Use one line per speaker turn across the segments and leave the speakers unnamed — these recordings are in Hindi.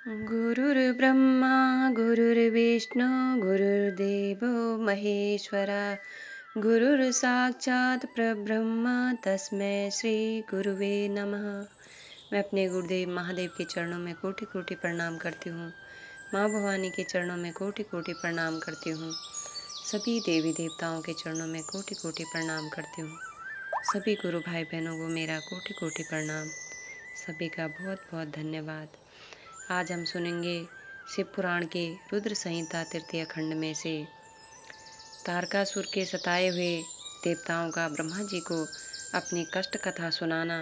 गुरुर्ब्रह्मा गुरुर्विष्णु गुरुर्देवो महेश्वरा गुरुर्साक्षात् परब्रह्म तस्मै श्री गुरुवे नमः। मैं अपने गुरुदेव महादेव के चरणों में कोटि कोटि प्रणाम करती हूँ। माँ भवानी के चरणों में कोटि कोटि प्रणाम करती हूँ। सभी देवी देवताओं के चरणों में कोटि कोटि प्रणाम करती हूँ। सभी गुरु भाई बहनों को मेरा कोटि कोटि प्रणाम। सभी का बहुत बहुत धन्यवाद। आज हम सुनेंगे शिव पुराण के रुद्र संहिता तृतीय खंड में से तारकासुर के सताए हुए देवताओं का ब्रह्मा जी को अपनी कष्ट कथा सुनाना,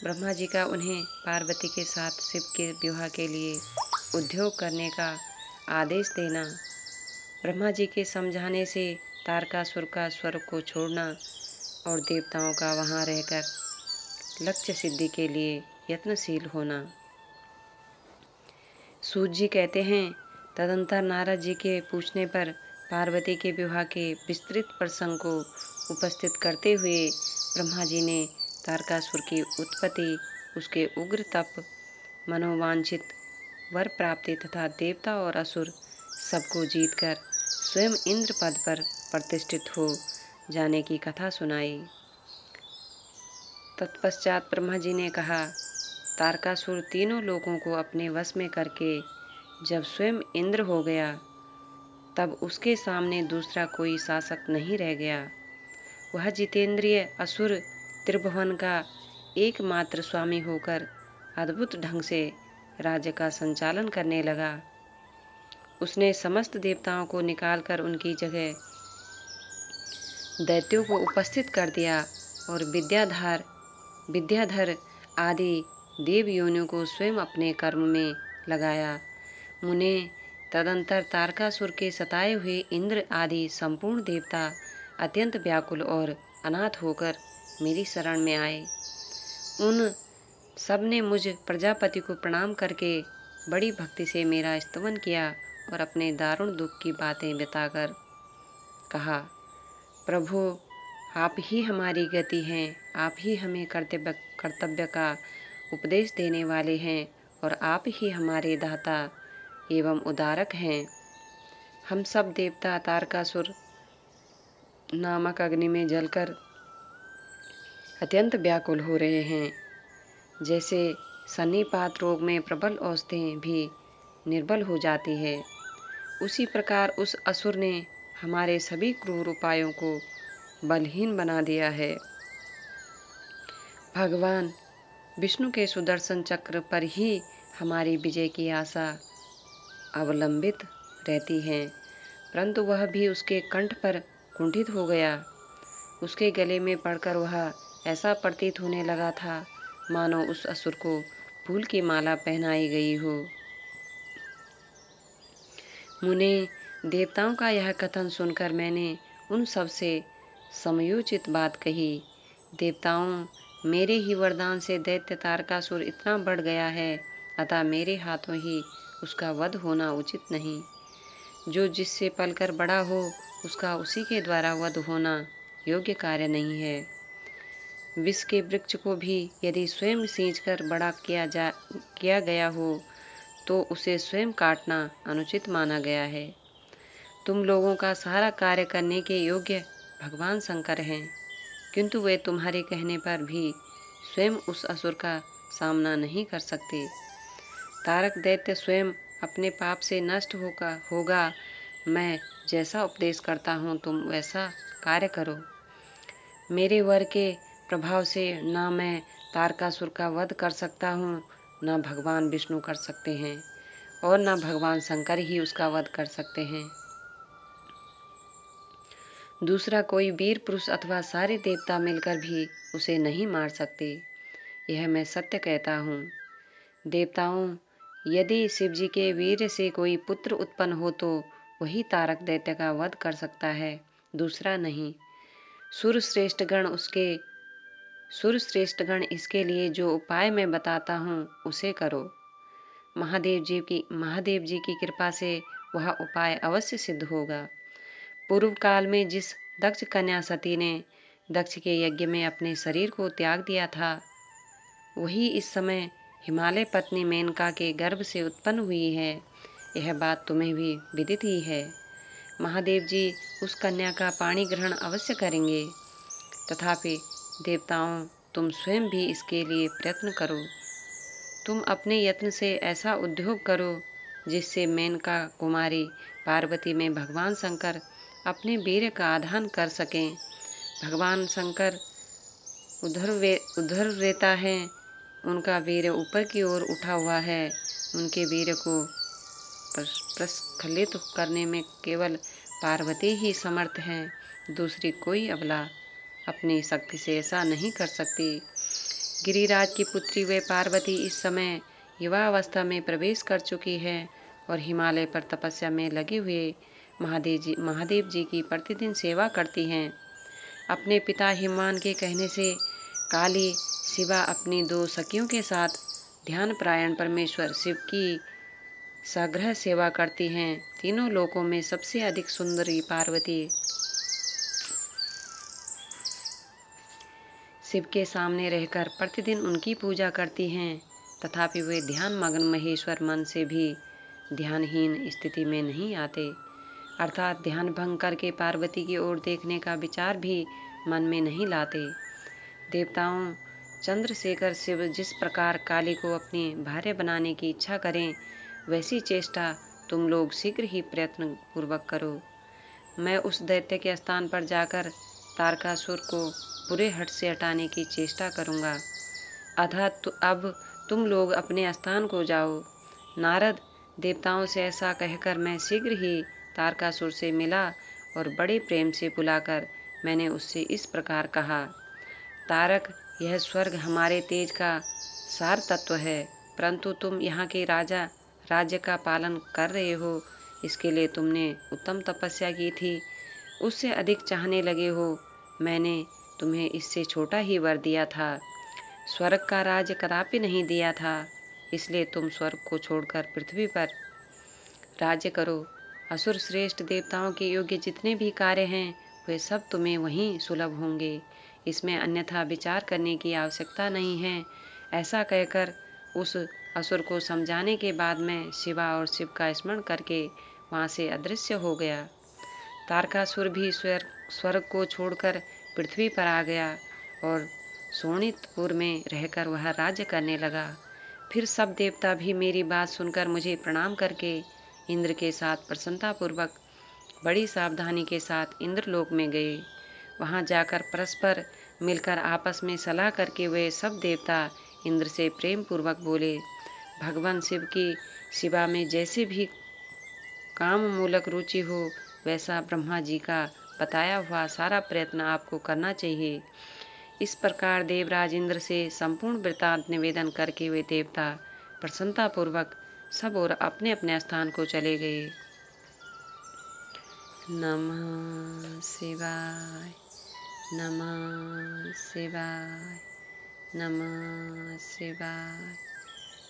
ब्रह्मा जी का उन्हें पार्वती के साथ शिव के विवाह के लिए उद्योग करने का आदेश देना, ब्रह्मा जी के समझाने से तारकासुर का स्वर्ग को छोड़ना और देवताओं का वहां रहकर लक्ष्य सिद्धि के लिए यत्नशील होना। सूत जी कहते हैं, तदंतर नारद जी के पूछने पर पार्वती के विवाह के विस्तृत प्रसंग को उपस्थित करते हुए ब्रह्मा जी ने तारकासुर की उत्पत्ति, उसके उग्र तप, मनोवांछित वर प्राप्ति तथा देवता और असुर सबको जीतकर स्वयं इंद्र पद पर प्रतिष्ठित हो जाने की कथा सुनाई। तत्पश्चात ब्रह्मा जी ने कहा, तारकासुर तीनों लोगों को अपने वश में करके जब स्वयं इंद्र हो गया, तब उसके सामने दूसरा कोई शासक नहीं रह गया। वह जितेंद्रिय असुर त्रिभुवन का एकमात्र स्वामी होकर अद्भुत ढंग से राज्य का संचालन करने लगा। उसने समस्त देवताओं को निकालकर उनकी जगह दैत्यों को उपस्थित कर दिया और विद्याधर आदि देव योनियों को स्वयं अपने कर्म में लगाया। मुने, तदंतर तारकासुर के सताए हुए इंद्र आदि संपूर्ण देवता अत्यंत व्याकुल और अनाथ होकर मेरी शरण में आए। उन सब ने मुझ प्रजापति को प्रणाम करके बड़ी भक्ति से मेरा स्तवन किया और अपने दारुण दुख की बातें बताकर कहा, प्रभु, आप ही हमारी गति हैं, आप ही हमें कर्तव्य का उपदेश देने वाले हैं और आप ही हमारे दाता एवं उदारक हैं। हम सब देवता तारकासुर नामक अग्नि में जलकर अत्यंत व्याकुल हो रहे हैं। जैसे सन्निपात रोग में प्रबल औषधियाँ भी निर्बल हो जाती है, उसी प्रकार उस असुर ने हमारे सभी क्रूर उपायों को बलहीन बना दिया है। भगवान विष्णु के सुदर्शन चक्र पर ही हमारी विजय की आशा अवलंबित रहती है, परंतु वह भी उसके कंठ पर कुंठित हो गया। उसके गले में पड़कर वह ऐसा प्रतीत होने लगा था मानो उस असुर को फूल की माला पहनाई गई हो। मुने, देवताओं का यह कथन सुनकर मैंने उन सब से समयोचित बात कही। देवताओं, मेरे ही वरदान से दैत्य तारकासुर इतना बढ़ गया है, अतः मेरे हाथों ही उसका वध होना उचित नहीं। जो जिससे पलकर बड़ा हो, उसका उसी के द्वारा वध होना योग्य कार्य नहीं है। विष के वृक्ष को भी यदि स्वयं सींचकर बड़ा किया गया हो, तो उसे स्वयं काटना अनुचित माना गया है। तुम लोगों का सारा कार्य करने के योग्य भगवान शंकर हैं, किंतु वे तुम्हारे कहने पर भी स्वयं उस असुर का सामना नहीं कर सकते। तारक दैत्य स्वयं अपने पाप से नष्ट होगा। मैं जैसा उपदेश करता हूँ, तुम वैसा कार्य करो। मेरे वर के प्रभाव से न मैं तारकासुर का वध कर सकता हूँ, न भगवान विष्णु कर सकते हैं और न भगवान शंकर ही उसका वध कर सकते हैं। दूसरा कोई वीर पुरुष अथवा सारे देवता मिलकर भी उसे नहीं मार सकते। यह मैं सत्य कहता हूँ। देवताओं, यदि शिव जी के वीर से कोई पुत्र उत्पन्न हो तो वही तारक दैत्य का वध कर सकता है, दूसरा नहीं। सुरश्रेष्ठगण इसके लिए जो उपाय मैं बताता हूँ उसे करो। महादेव जी की कृपा से वह उपाय अवश्य सिद्ध होगा। पूर्व काल में जिस दक्ष कन्या सती ने दक्ष के यज्ञ में अपने शरीर को त्याग दिया था, वही इस समय हिमालय पत्नी मेनका के गर्भ से उत्पन्न हुई है, यह बात तुम्हें भी विदित ही है। महादेव जी उस कन्या का पाणी ग्रहण अवश्य करेंगे। तथापि देवताओं, तुम स्वयं भी इसके लिए प्रयत्न करो। तुम अपने यत्न से ऐसा उद्योग करो जिससे मेनका कुमारी पार्वती में भगवान शंकर अपने वीर्य का आधान कर सकें। भगवान शंकर उधर रहता है, उनका वीर्य ऊपर की ओर उठा हुआ है। उनके वीर्य को प्रस्खलित करने में केवल पार्वती ही समर्थ है, दूसरी कोई अबला अपनी शक्ति से ऐसा नहीं कर सकती। गिरिराज की पुत्री वे पार्वती इस समय युवावस्था में प्रवेश कर चुकी है और हिमालय पर तपस्या में लगे हुए महादेव जी की प्रतिदिन सेवा करती हैं। अपने पिता हिमवान के कहने से काली शिवा अपनी 2 सखियों के साथ ध्यान परायण परमेश्वर शिव की सग्रह सेवा करती हैं। तीनों लोकों में सबसे अधिक सुंदरी पार्वती शिव के सामने रहकर प्रतिदिन उनकी पूजा करती हैं। तथापि वे ध्यान मग्न महेश्वर मन से भी ध्यानहीन स्थिति में नहीं आते, अर्थात ध्यान भंग करके पार्वती की ओर देखने का विचार भी मन में नहीं लाते। देवताओं, चंद्रशेखर शिव जिस प्रकार काली को अपनी भार्य बनाने की इच्छा करें, वैसी चेष्टा तुम लोग शीघ्र ही प्रयत्न पूर्वक करो। मैं उस दैत्य के स्थान पर जाकर तारकासुर को पूरे हट से हटाने की चेष्टा करूंगा। अब तुम लोग अपने स्थान को जाओ। नारद, देवताओं से ऐसा कहकर मैं शीघ्र ही तारकासुर से मिला और बड़े प्रेम से बुलाकर मैंने उससे इस प्रकार कहा, तारक, यह स्वर्ग हमारे तेज का सार तत्व है, परंतु तुम यहाँ के राज्य का पालन कर रहे हो, इसके लिए तुमने उत्तम तपस्या की थी, उससे अधिक चाहने लगे हो। मैंने तुम्हें इससे छोटा ही वर दिया था, स्वर्ग का राज्य कदापि नहीं दिया था, इसलिए तुम स्वर्ग को छोड़कर पृथ्वी पर राज्य करो। असुर श्रेष्ठ देवताओं के योग्य जितने भी कार्य हैं, वे सब तुम्हें वहीं सुलभ होंगे, इसमें अन्यथा विचार करने की आवश्यकता नहीं है। ऐसा कहकर उस असुर को समझाने के बाद मैं शिवा और शिव का स्मरण करके वहां से अदृश्य हो गया। तारकासुर भी स्वर्ग को छोड़कर पृथ्वी पर आ गया और शोणितपुर में रहकर वह राज्य करने लगा। फिर सब देवता भी मेरी बात सुनकर मुझे प्रणाम करके इंद्र के साथ प्रसन्नतापूर्वक बड़ी सावधानी के साथ इंद्रलोक में गए। वहां जाकर परस्पर मिलकर आपस में सलाह करके वे सब देवता इंद्र से प्रेम पूर्वक बोले, भगवान शिव की शिवा में जैसे भी काम मूलक रुचि हो, वैसा ब्रह्मा जी का बताया हुआ सारा प्रयत्न आपको करना चाहिए। इस प्रकार देवराज इंद्र से संपूर्ण वृत्तांत निवेदन करके वे देवता प्रसन्नता पूर्वक सब और अपने अपने स्थान को चले गए। नमः शिवाय, नमः शिवाय, नमः शिवाय।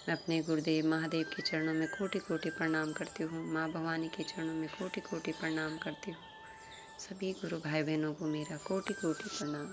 मैं अपने गुरुदेव महादेव के चरणों में कोटि कोटि प्रणाम करती हूँ। माँ भवानी के चरणों में कोटि कोटि प्रणाम करती हूँ। सभी गुरु भाई बहनों को मेरा कोटि कोटि प्रणाम।